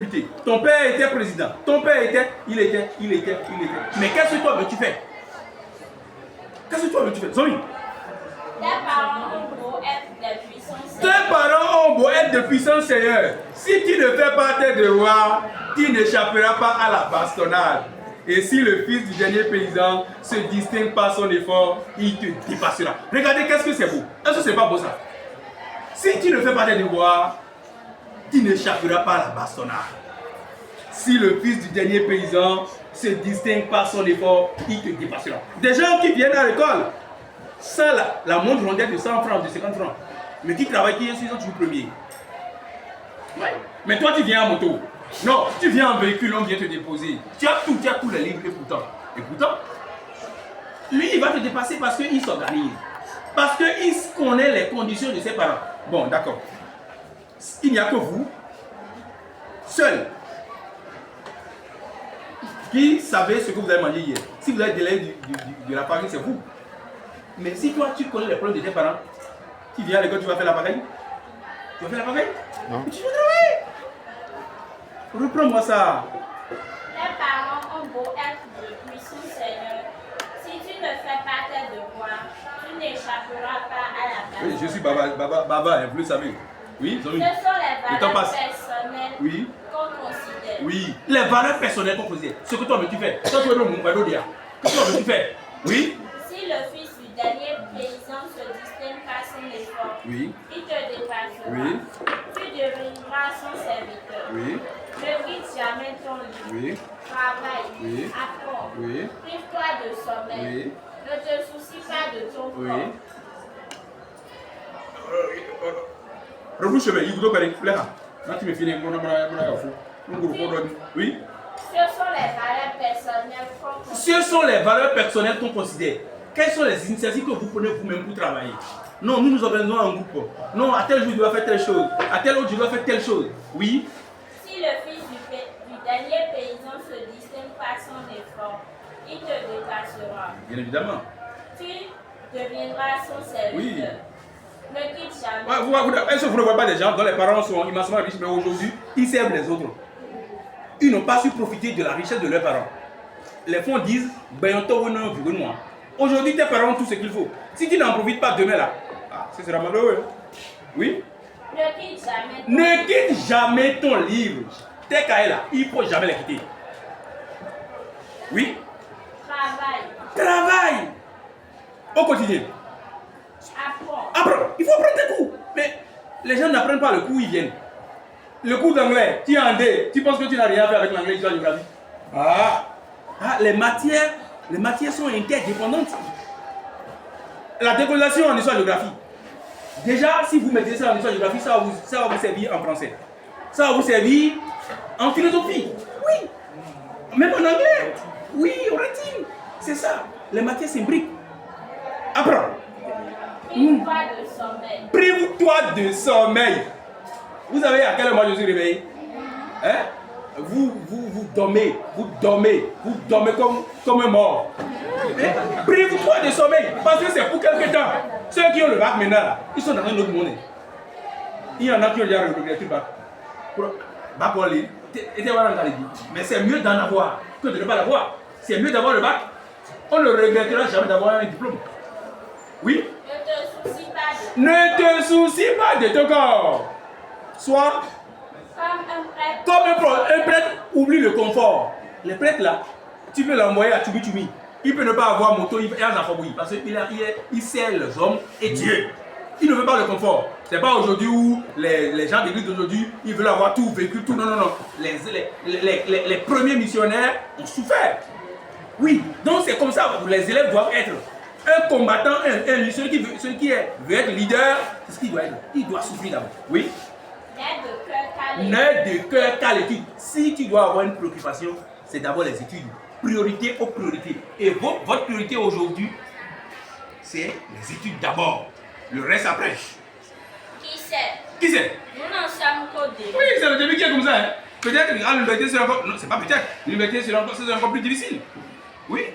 député. Ton père était président. Ton père était, il était. Mais qu'est-ce que toi tu fais? Qu'est-ce que toi tu fais? Zoé. Tes parents ont beau être des puissants seigneurs. Tes parents ont beau être de puissants seigneurs. Si tu ne fais pas tes devoirs, tu n'échapperas pas à la bastonnade. Et si le fils du dernier paysan se distingue par son effort, il te dépassera. Regardez qu'est-ce que c'est beau. Est-ce que c'est pas beau ça? Si tu ne fais pas tes devoirs, tu n'échapperas pas à la bastonnade. Si le fils du dernier paysan se distingue par son effort, il te dépassera. Des gens qui viennent à l'école, ça la montre rondelle de 100 francs, de 50 francs, mais qui travaillent, qui sont toujours premiers. Ouais. Mais toi tu viens en moto. Non, tu viens en véhicule, on vient te déposer. Tu as tous les livres et pourtant, lui il va te dépasser parce qu'il s'organise. Parce qu'il connaît les conditions de ses parents. Bon, d'accord. Il n'y a que vous, seul, qui savez ce que vous avez mangé hier. Si vous avez délayé de la farine, c'est vous. Mais si toi, tu connais les problèmes de tes parents, tu viens à l'école, tu vas faire la pareille. Tu vas faire la pareille? Non. Tu vas travailler. Reprends-moi ça. Tes parents ont beau être de puissants seigneurs. Si tu ne fais pas tes devoirs, tu n'échapperas pas à la Oui, bastonnade. je suis Baba, vous le savez. Oui, Ce sont les valeurs passe. personnelles Oui. qu'on considère. Oui, les valeurs personnelles qu'on faisait. Ce que toi, tu fais. Toi, tu es dans mon cadeau d'hier. Qu'est-ce que tu fais? Oui. Si le fils du dernier paysan se distingue par son effort, Oui. il te dépassera. Oui. Tu deviendras son serviteur. Oui. Ne quitte jamais ton lit. Oui. Travaille. Oui. Apprends. Oui. Prive-toi de sommeil. Oui. Ne te soucie pas de ton Oui. corps. Rebouche chemin, il vous doit là. Là, tu me finis. Oui. Ce sont les valeurs personnelles qu'on Ce sont les valeurs personnelles qu'on considère. Quelles sont les initiatives que vous prenez vous-même pour travailler? Non, nous organisons un groupe. Non, à tel jour, je dois faire telle chose. À tel autre, je dois faire telle chose. Oui. Si le fils du dernier paysan se distingue par son effort, il te dépassera. Bien évidemment. Tu deviendras son serviteur. Oui. Ne quitte jamais. Est-ce que vous ne voyez pas des gens dont les parents sont immensément riches, mais aujourd'hui, ils servent les autres? Ils n'ont pas su profiter de la richesse de leurs parents. Les fonds disent, aujourd'hui, tes parents ont tout ce qu'il faut. Si tu n'en profites pas demain, là, ce sera malheureux. Oui? Ne quitte jamais. Ne quitte jamais ton livre. Tes cahiers là, il ne faut jamais les quitter. Oui? Travaille. Travaille au quotidien. Apprends. Apprends. Il faut apprendre tes cours. Mais les gens n'apprennent pas le cours, ils viennent. Le cours d'anglais, tu es en D, tu penses que tu n'as rien fait avec l'anglais, histoire, géographie. Les matières sont interdépendantes. La décolonisation en histoire géographie. Déjà, si vous mettez ça en histoire géographie, ça va vous servir en français. Ça va vous servir en philosophie. Oui. Même en anglais. Oui, on retient. C'est ça. Les matières s'imbriquent. Apprends. Prive-toi de sommeil. Prive-toi de sommeil. Vous savez à quel moment je suis réveillé? Hein? Vous dormez comme un mort. Prive-toi de sommeil, parce que c'est pour quelque temps. Ceux qui ont le bac maintenant, là, ils sont dans un autre monde. Il y en a qui ont déjà regretté le bac. Bac pour aller, mais c'est mieux d'en avoir que de ne pas l'avoir. C'est mieux d'avoir le bac. On ne regrettera jamais d'avoir un diplôme. Oui? Ne te soucie pas de ton corps. Soit comme un prêtre oublie le confort. Les prêtres là, tu peux l'envoyer à Tchoubi. Il peut ne pas avoir moto, il a un enfant parce qu'il sert les hommes et Dieu. Il ne veut pas le confort. C'est pas aujourd'hui où les gens d'église d'aujourd'hui, ils veulent avoir tout, vécu, tout. Non. Les premiers missionnaires ont souffert. Oui, donc c'est comme ça, les élèves doivent être. Un combattant, celui qui veut être leader, c'est ce qu'il doit être. Il doit souffrir d'abord. Oui. N'aie de cœur qu'à l'étude. Si tu dois avoir une préoccupation, c'est d'abord les études. Priorité aux priorités. Et votre priorité aujourd'hui, c'est les études d'abord. Le reste après. Qui sait? Qui sait? Nous n'en sommes qu'au début. Oui, c'est le début qui est comme ça. Hein. Peut-être que l'université c'est encore. Non, c'est pas peut-être. L'université c'est encore plus difficile. Oui.